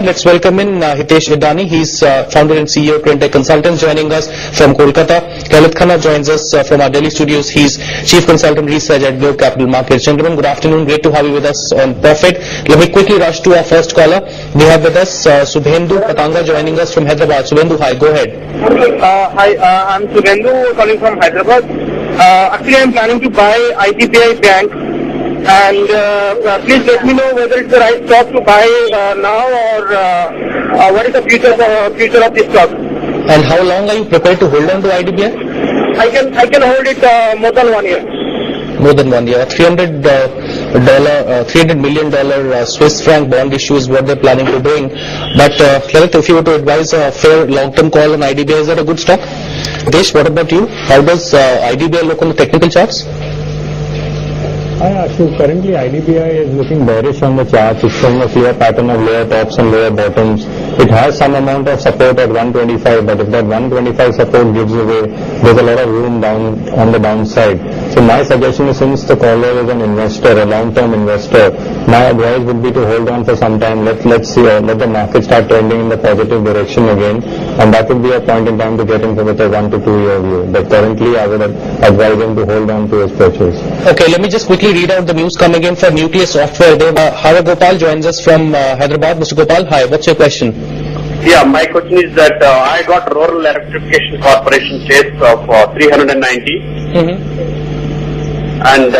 Let's welcome in Hitesh Idani. He's founder and CEO of Trintech Consultants, joining us from Kolkata. Lalit Khanna joins us from our Delhi studios. He's Chief Consultant Research at Globe Capital Markets. Gentlemen, good afternoon. Great to have you with us on Perfect. Let me quickly rush to our first caller. We have with us Subhendu Patanga joining us from Hyderabad. Subhendu, hi, go ahead. Hi, I'm Subhendu calling from Hyderabad. Actually, I'm planning to buy IDBI Bank. And please let me know whether it's the right stock to buy now or what is the future of this stock. And how long are you prepared to hold on to IDBI? I can hold it more than 1 year. More than 1 year. $300 million Swiss franc bond issue is what they're planning to bring. But Lalit, if you were to advise a fair long-term call on IDBI, is that a good stock? Desh, what about you? How does IDBI look on the technical charts? So currently IDBI is looking bearish on the charts. It's showing a clear pattern of lower tops and lower bottoms. It has some amount of support at 125, but if that 125 support gives away, there's a lot of room down on the downside. So my suggestion is, since the caller is an investor, a long-term investor, my advice would be to hold on for some time. Let's see, let the market start trending in the positive direction again, and that would be a point in time to get in with a 1 to 2 year view. But currently I would advise him to hold on to his purchase. Okay, let me just quickly read out the news coming in for Nucleus Software. Hara Gopal joins us from Hyderabad. Mr. Gopal, hi, what's your question? Yeah, my question is that I got Rural Electrification Corporation shares of 390. Mm-hmm. And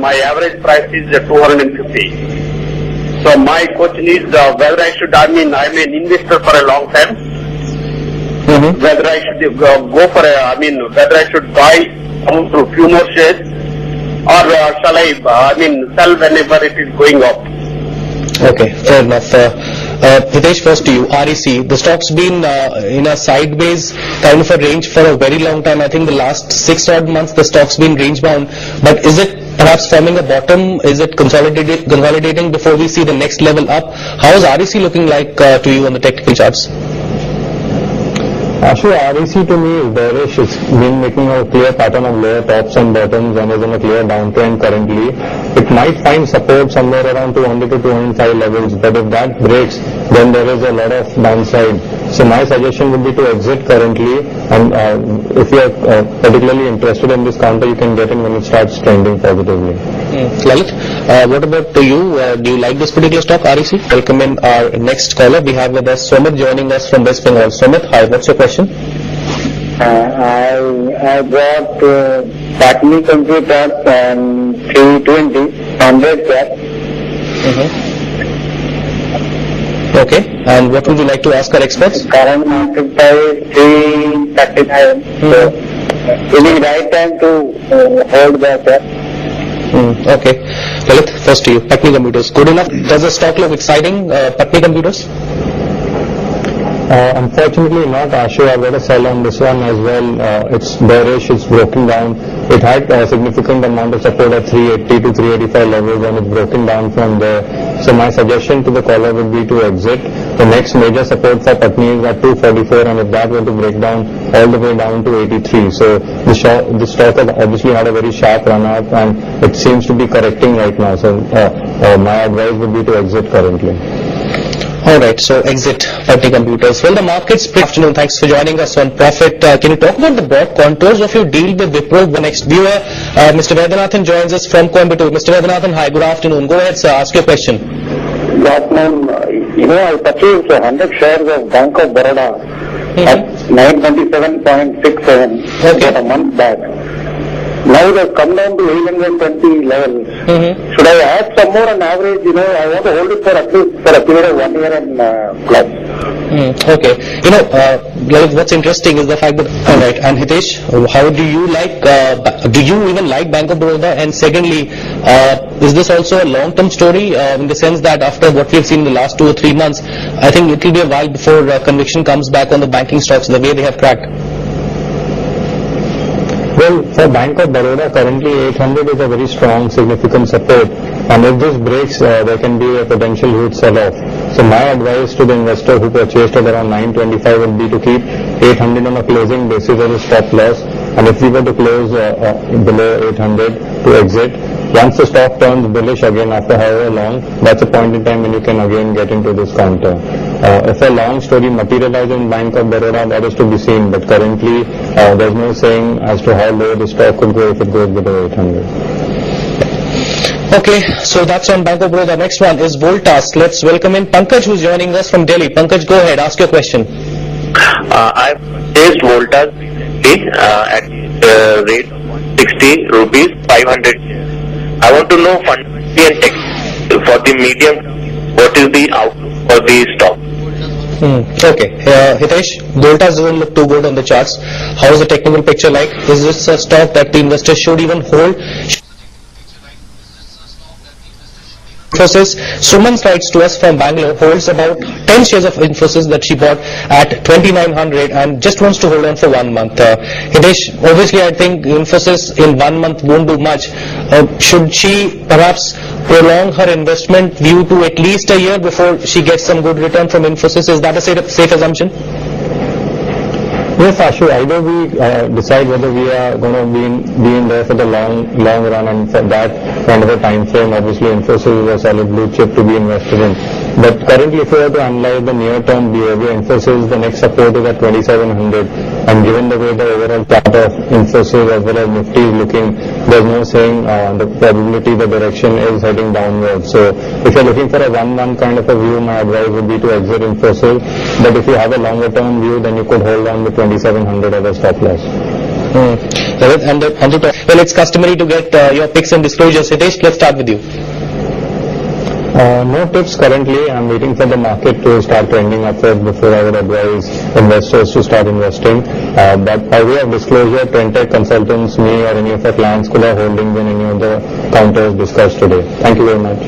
my average price is 250. So my question is whether I should, I'm an investor for a long time, Mm-hmm. whether I should go for whether I should buy a few more shares, or shall I, sell whenever it is going up. Okay, fair enough. Hitesh, first to you, REC. The stock's been in a sideways kind of a range for a very long time. I think the last 6 odd months the stock's been range bound. But is it perhaps forming a bottom? Is it consolidating before we see the next level up? How is REC looking like to you on the technical charts? Actually, REC to me is bearish. It's been making a clear pattern of lower tops and bottoms and is in a clear downtrend currently. It might find support somewhere around 200 to 205 levels, but if that breaks, then there is a lot of downside. So my suggestion would be to exit currently, and if you are particularly interested in this counter, you can get in when it starts trending positively. Lalit, what about you? Do you like this particular stock, REC? Welcome in our next caller. We have with us Somit joining us from West Bengal. Somit, hi, what's your question? I bought Patni Computers and 320 100 cap. Mm-hmm. Okay, and what would you like to ask our experts? Current market price 339. So it is right time to hold that cap. Okay, Lalit, first to you. Patni Computers, good enough? Does the stock look exciting, Patni Computers? Unfortunately not, Ashu. I've got to sell on this one as well. It's bearish, it's broken down. It had a significant amount of support at 380 to 385 levels, and it's broken down from there. So my suggestion to the caller would be to exit. The next major support for Patni is at 244, and if that were to break down all the way down to 83. So the stock has obviously had a very sharp run up, and it seems to be correcting right now. So my advice would be to exit currently. Alright, so exit Patni Computers. Well, the market's pretty afternoon. Thanks for joining us on Profit. Can you talk about the broad contours of your deal with Wipro? The next viewer, Mr. Vedhanathan joins us from Coimbatore. Mr. Vedhanathan, hi, good afternoon. Go ahead, sir, ask your question. Good afternoon. I purchased 100 shares of Bank of Baroda at 927.67 about a month back. Now it has come down to 820 levels. Mm-hmm. Should I add some more on average? I want to hold it for at least for a period of 1 year and plus. Okay. Lalit, what's interesting is the fact that, alright, and Hitesh, how do you like, do you even like Bank of Baroda? And secondly, is this also a long-term story in the sense that after what we've seen in the last 2 or 3 months, I think it will be a while before conviction comes back on the banking stocks the way they have cracked? Well, for Bank of Baroda, currently 800 is a very strong, significant support. And if this breaks, there can be a potential huge sell-off. So my advice to the investor who purchased at around 925 would be to keep 800 on a closing basis as a stop loss. And if we were to close below 800 to exit, Once the stock turns bullish again after however long, that's a point in time when you can again get into this counter. If a long story materializes in Bank of Baroda, that is to be seen, but currently there's no saying as to how low the stock could go if it goes below 800. Okay, so that's on Bank of Baroda. The next one is Voltas. Let's welcome in Pankaj, who's joining us from Delhi. Pankaj, go ahead, ask your question. I've purchased Voltas at the rate of 60 rupees 500. I want to know fundamentally and technically for the medium, what is the outlook for the stock? Okay, Hitesh, Voltas doesn't look too good on the charts. How is the technical picture like? Is this a stock that the investors should even hold? Infosys. Suman writes to us from Bangalore, holds about 10 shares of Infosys that she bought at 2,900 and just wants to hold on for 1 month. Hitesh, obviously I think Infosys in 1 month won't do much. Should she perhaps prolong her investment view to at least a year before she gets some good return from Infosys? Is that a safe assumption? Yes, Ashu, either we decide whether we are going to be in there for the long run, and for that kind of a time frame, obviously Infosys is a solid blue chip to be invested in. But currently, if we were to analyze the near-term behavior, Infosys, the next support is at 2,700, and given the way the overall chart of Infosys as well as Nifty is looking, there's no saying the probability, the direction is heading downwards. So if you're looking for a 1 month kind of a view, my advice would be to exit Infosys. But if you have a longer term view, then you could hold on with 2,700 as a stop loss. Well, it's customary to get your picks and disclosures. Hitesh, let's start with you. No tips currently. I'm waiting for the market to start trending upwards before I would advise investors to start investing. But by way of disclosure, Trendtech Consultants, me or any of our clients could have holdings in any of the counters discussed today. Thank you very much.